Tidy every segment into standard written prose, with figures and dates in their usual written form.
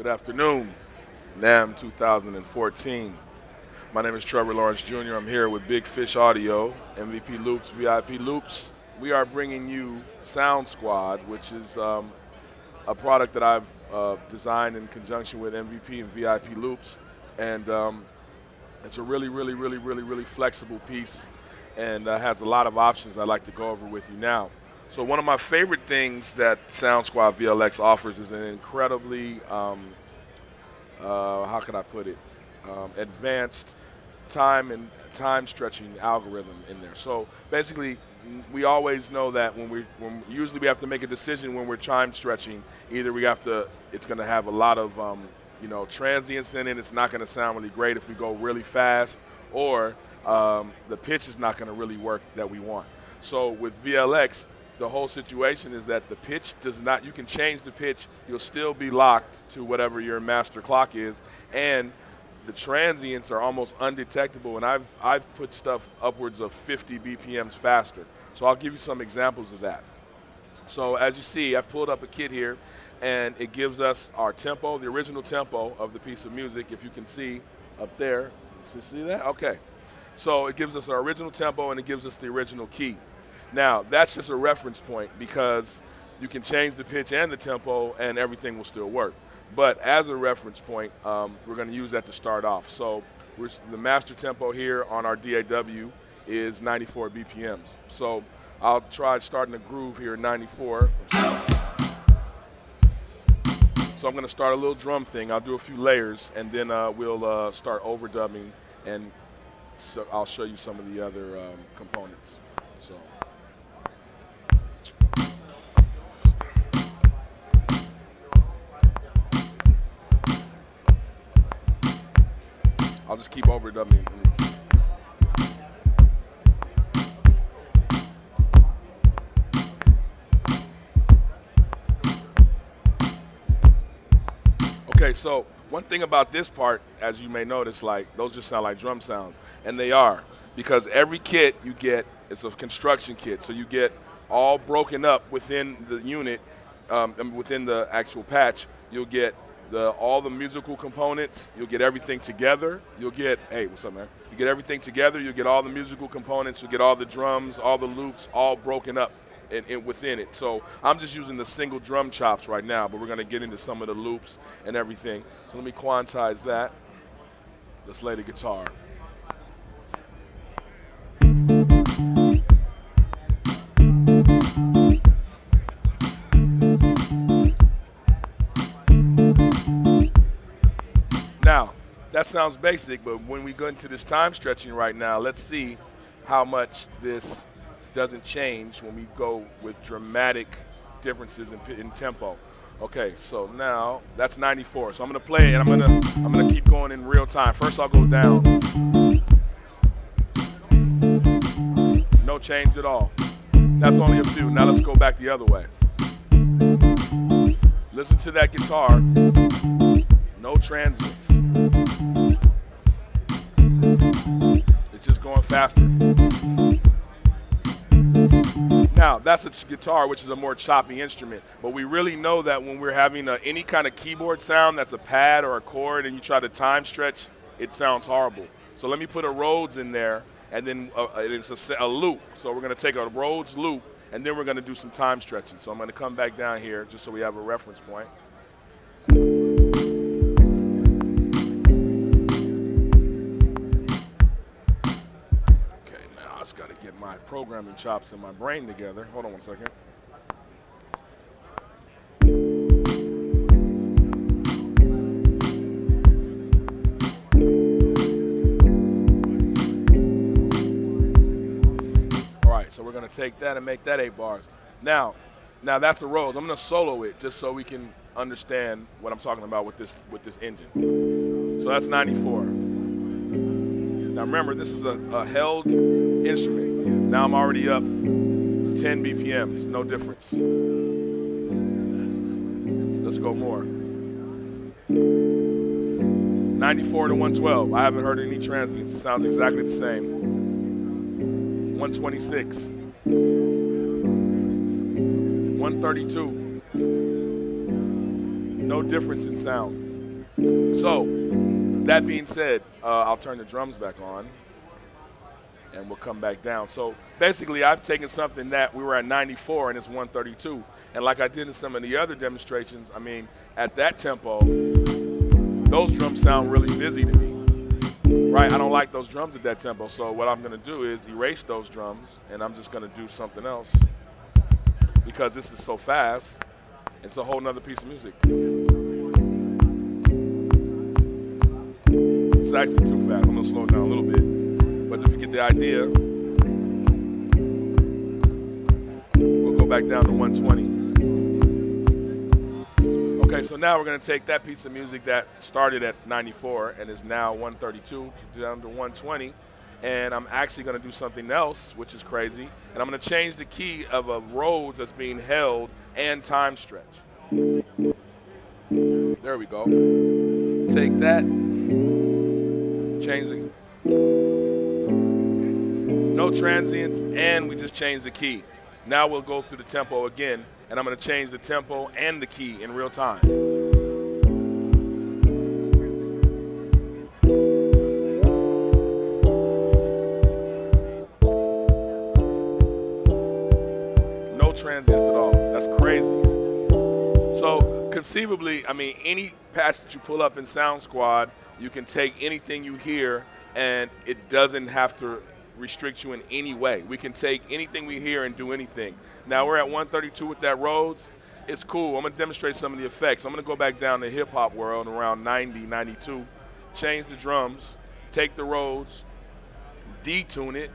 Good afternoon, NAMM 2014. My name is Trevor Lawrence Jr. I'm here with Big Fish Audio, MVP Loops, VIP Loops. We are bringing you Sound Squad, which is a product that I've designed in conjunction with MVP and VIP Loops. And it's a really flexible piece and has a lot of options I'd like to go over with you now. So one of my favorite things that Sound Squad VLX offers is an incredibly, how can I put it, advanced time stretching algorithm in there. So basically, we always know that when usually we have to make a decision when we're time stretching. Either we have to, it's going to have a lot of transients in it. It's not going to sound really great if we go really fast, or the pitch is not going to really work that we want. So with VLX, the whole situation is that the pitch does not, you can change the pitch, you'll still be locked to whatever your master clock is, and the transients are almost undetectable, and I've put stuff upwards of 50 BPMs faster. So I'll give you some examples of that. So as you see, I've pulled up a kit here, and it gives us our tempo, the original tempo of the piece of music, if you can see up there. See that? Okay. So it gives us our original tempo, and it gives us the original key. Now, that's just a reference point because you can change the pitch and the tempo and everything will still work. But as a reference point, we're going to use that to start off. So the master tempo here on our DAW is 94 BPMs. So I'll try starting a groove here at 94. So I'm going to start a little drum thing. I'll do a few layers, and then we'll start overdubbing, and so I'll show you some of the other components. So. I'll just keep overdubbing. Okay, so one thing about this part, as you may notice, like those just sound like drum sounds, and they are, because every kit you get, it's a construction kit, so you get all broken up within the unit, within the actual patch. You'll get all the musical components, you'll get everything together, you'll get, hey, what's up, man? You get everything together, you'll get all the musical components, you'll get all the drums, all the loops, all broken up within it. So I'm just using the single drum chops right now, but we're gonna get into some of the loops and everything. So let me quantize that. Let's lay the guitar. Now, that sounds basic, but when we go into this time stretching right now, let's see how much this doesn't change when we go with dramatic differences in tempo. Okay, so now that's 94. So I'm gonna play it, and I'm gonna keep going in real time. First, I'll go down. No change at all. That's only a few. Now let's go back the other way. Listen to that guitar. No transients. It's just going faster. Now, that's a guitar, which is a more choppy instrument, but we really know that when we're having any kind of keyboard sound that's a pad or a chord and you try to time stretch, it sounds horrible. So let me put a Rhodes in there, and then it's a loop. So we're going to take a Rhodes loop, and then we're going to do some time stretching. So I'm going to come back down here just so we have a reference point. Got to get my programming chops and my brain together. Hold on one second. All right, so we're going to take that and make that 8 bars. Now that's a Rhodes. I'm going to solo it just so we can understand what I'm talking about with this engine. So that's 94. Now remember, this is a held instrument. Now I'm already up 10 BPMs, no difference. Let's go more. 94 to 112. I haven't heard any transients. It sounds exactly the same. 126. 132. No difference in sound. So, that being said, I'll turn the drums back on, and we'll come back down. So basically, I've taken something that we were at 94 and it's 132. And like I did in some of the other demonstrations, I mean, at that tempo, those drums sound really busy to me, right? I don't like those drums at that tempo. So what I'm gonna do is erase those drums, and I'm just gonna do something else because this is so fast. It's a whole nother piece of music. It's actually too fast. I'm gonna slow it down a little bit. But if you get the idea, we'll go back down to 120. Okay, so now we're going to take that piece of music that started at 94 and is now 132 down to 120, and I'm actually going to do something else, which is crazy, and I'm going to change the key of a Rhodes that's being held and time stretch. There we go. Take that, change it. No transients, and we just changed the key. Now we'll go through the tempo again, and I'm going to change the tempo and the key in real time. No transients at all. That's crazy. So conceivably, I mean, any patch that you pull up in Sound Squad, you can take anything you hear, and it doesn't have to restrict you in any way. We can take anything we hear and do anything. Now we're at 132 with that Rhodes. It's cool. I'm going to demonstrate some of the effects. I'm going to go back down to hip-hop world around 90, 92, change the drums, take the Rhodes, detune it.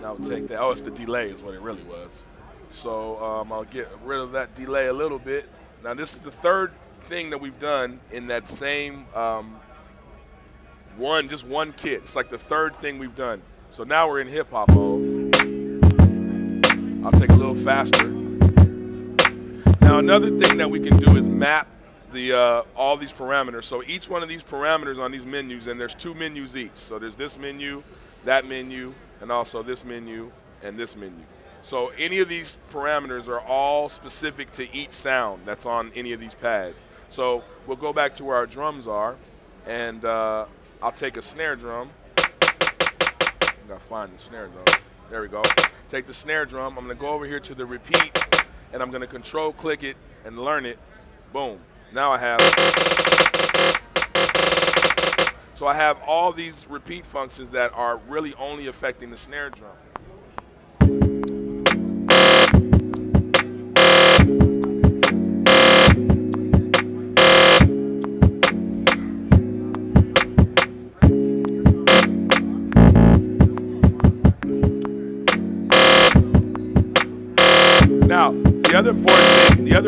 I'll take that. Oh, it's the delay is what it really was. So I'll get rid of that delay a little bit. Now this is the third thing that we've done in that same just one kit. It's like the third thing we've done. So now we're in hip hop mode. I'll take a little faster. Now another thing that we can do is map the all these parameters. So each one of these parameters on these menus, and there's 2 menus each. So there's this menu, that menu, and also this menu and this menu. So any of these parameters are all specific to each sound that's on any of these pads. So we'll go back to where our drums are, and I'll take a snare drum. I gotta find the snare drum. There we go. Take the snare drum. I'm gonna go over here to the repeat, and I'm gonna control click it and learn it. Boom. Now I have. So I have all these repeat functions that are really only affecting the snare drum. Now, the other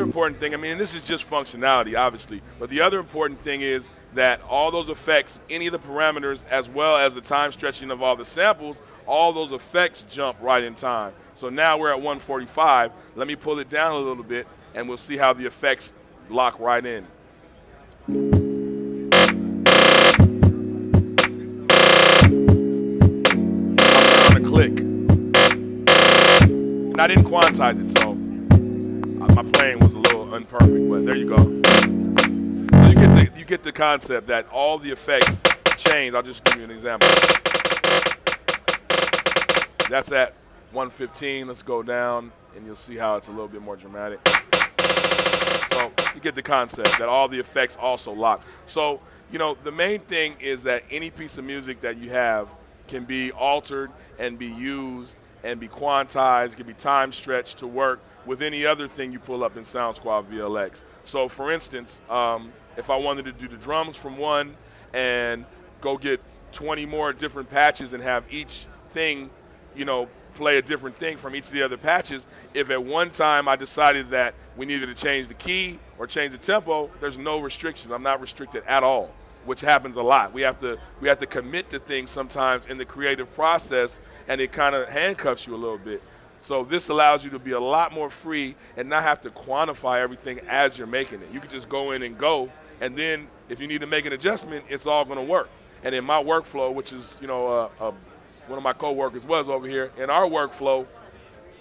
important thing, I mean, and this is just functionality, obviously, but the other important thing is that all those effects, any of the parameters, as well as the time stretching of all the samples, all those effects jump right in time. So now we're at 145. Let me pull it down a little bit, and we'll see how the effects lock right in. I'm going to click. And I didn't quantize it, so my playing was a little imperfect, but there you go. So you get the concept that all the effects change. I'll just give you an example. That's at 115. Let's go down, and you'll see how it's a little bit more dramatic. So you get the concept that all the effects also lock. So, you know, the main thing is that any piece of music that you have can be altered and be used and be quantized, can be time stretched to work with any other thing you pull up in Sound Squad VLX. So for instance, if I wanted to do the drums from one and go get 20 more different patches and have each thing, you know, play a different thing from each of the other patches, if at one time I decided that we needed to change the key or change the tempo, there's no restrictions. I'm not restricted at all, which happens a lot. We have to commit to things sometimes in the creative process, and it kind of handcuffs you a little bit. So this allows you to be a lot more free and not have to quantify everything as you're making it. You can just go in and go, and then if you need to make an adjustment, it's all going to work. And in my workflow, which is, one of my coworkers was over here, in our workflow,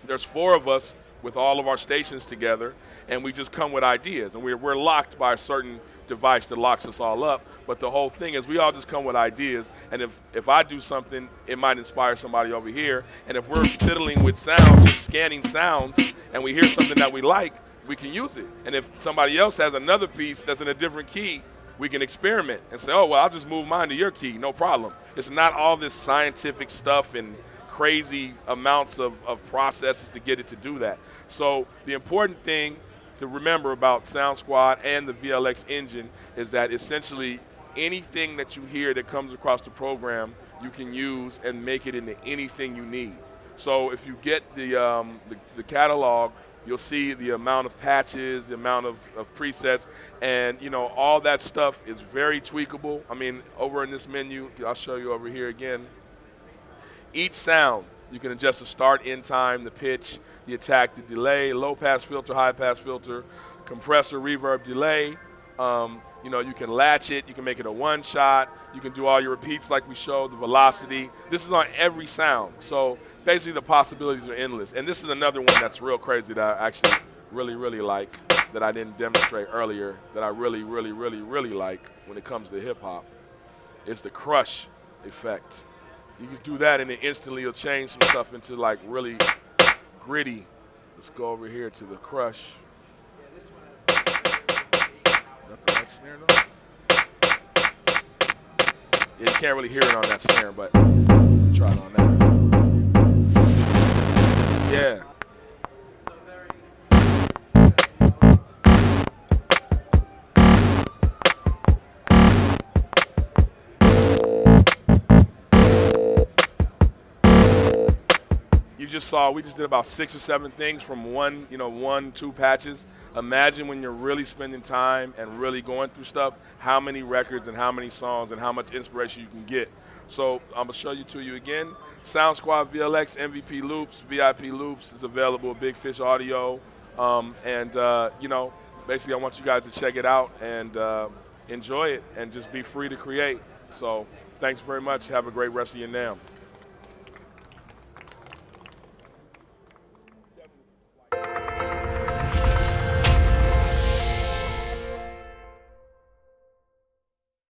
there's 4 of us with all of our stations together, and we just come with ideas. And we're locked by a certain device that locks us all up. But the whole thing is we all just come with ideas. And if I do something, it might inspire somebody over here. And if we're fiddling with sounds, just scanning sounds, and we hear something that we like, we can use it. And if somebody else has another piece that's in a different key, we can experiment and say, oh, well, I'll just move mine to your key, no problem. It's not all this scientific stuff and crazy amounts of processes to get it to do that. So the important thing to remember about Sound Squad and the VLX engine is that essentially anything that you hear that comes across the program, you can use and make it into anything you need. So if you get the catalog, you'll see the amount of patches, the amount of presets, and all that stuff is very tweakable. I mean, over in this menu, I'll show you over here again. Each sound, you can adjust the start, end time, the pitch, the attack, the delay, low pass filter, high pass filter, compressor, reverb, delay. You can latch it, you can make it a one shot, you can do all your repeats like we showed, the velocity. This is on every sound. So basically the possibilities are endless. And this is another one that's real crazy that I actually really like, that I didn't demonstrate earlier, that I really like when it comes to hip hop. It's the crush effect. You can do that and then instantly you'll change some stuff into like really gritty. Let's go over here to the crush. Got the right snare though? Yeah, you can't really hear it on that snare, but try it on that. Yeah. You just saw, we just did about 6 or 7 things from 1, 2 patches. Imagine when you're really spending time and really going through stuff, how many records and how many songs and how much inspiration you can get. So I'm gonna show you to you again. Sound Squad VLX, MVP loops, VIP loops is available, Big Fish Audio. Basically I want you guys to check it out and enjoy it and just be free to create. So thanks very much. Have a great rest of your NAMM.